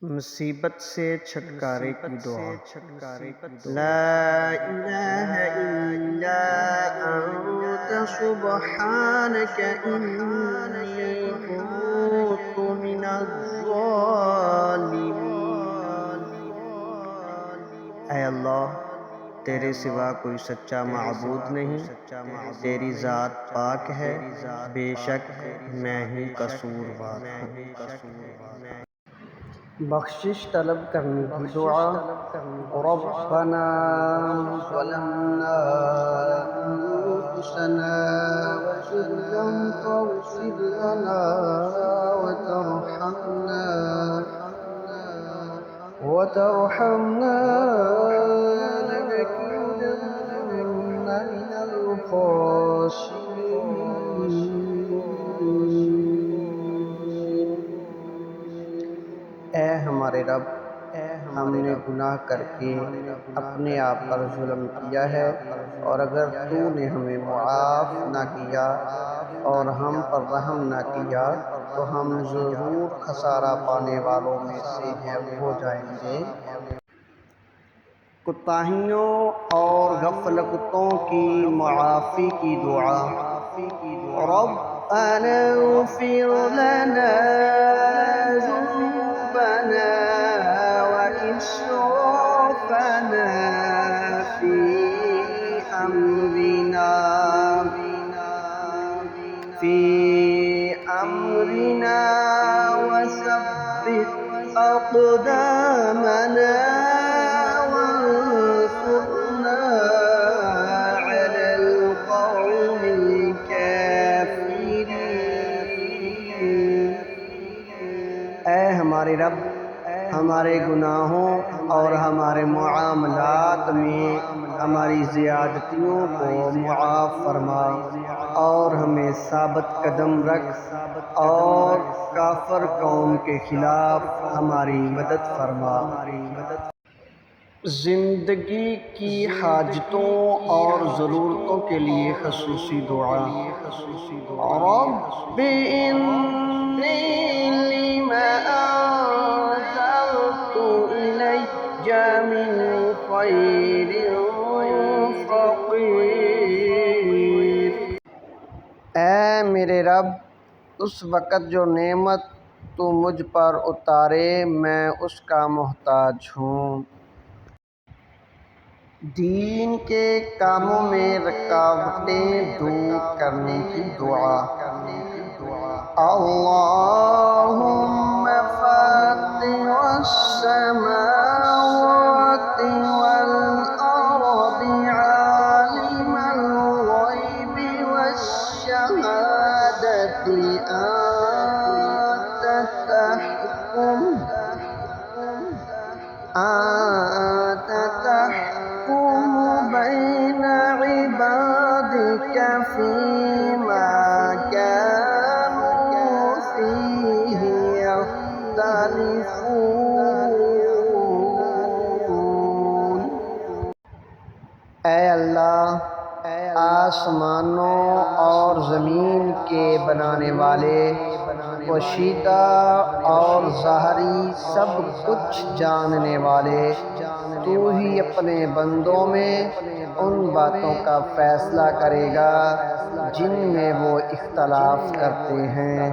مصیبت سے چھٹکارے کی دعا۔ لا الہ الا انت سبحانک انی کنت من الظالمین۔ اے اللہ، تیرے سوا کوئی سچا معبود نہیں، تیری ذات پاک ہے، بے شک میں ہی قصوروار ہوں۔ بخشش طلب کرنے کی دعا۔ ربنا ظلمنا انفسنا وإن لم تغفر لنا وترحمنا لنكونن من الخاسرين۔ اے ہمارے رب، ہم نے گناہ کر کے اپنے آپ پر ظلم کیا ہے، اور اگر تو نے ہمیں معاف نہ کیا اور ہم پر رحم نہ کیا تو ہم ضرور خسارہ پانے والوں میں سے ہو جائیں گے۔ کوتاہیوں اور غفلتوں کی معافی کی دعا۔ ربنا اغفر لنا ذنوبنا وإسرافنا في أمرنا وثبت أقدامنا وانصرنا على القوم الكافرين۔ اے ہمارے رب، ہمارے گناہوں اور ہمارے معاملات میں ہماری زیادتیوں کو معاف فرما، اور ہمیں ثابت قدم رکھ، اور کافر قوم کے خلاف ہماری مدد فرما۔ زندگی کی حاجتوں اور ضرورتوں کے لیے خصوصی دعا۔ رب انی لما انزلت الی من خیر فقیر۔ اے میرے رب، اس وقت جو نعمت تو مجھ پر اتارے میں اس کا محتاج ہوں۔ دین کے کاموں میں رکاوٹیں دور کرنے کی دعا۔ اللہم فاطر السماوات والارض عالم الغیب والشہادۃ أنت تحكم بين عبادك فيما كانوا فيه يختلفون۔ اے اللہ، آسمانوں اور زمین کے بنانے والے، پوشیدہ اور ظاہری سب کچھ جاننے والے، تو ہی اپنے بندوں میں ان باتوں کا فیصلہ کرے گا جن میں وہ اختلاف کرتے ہیں۔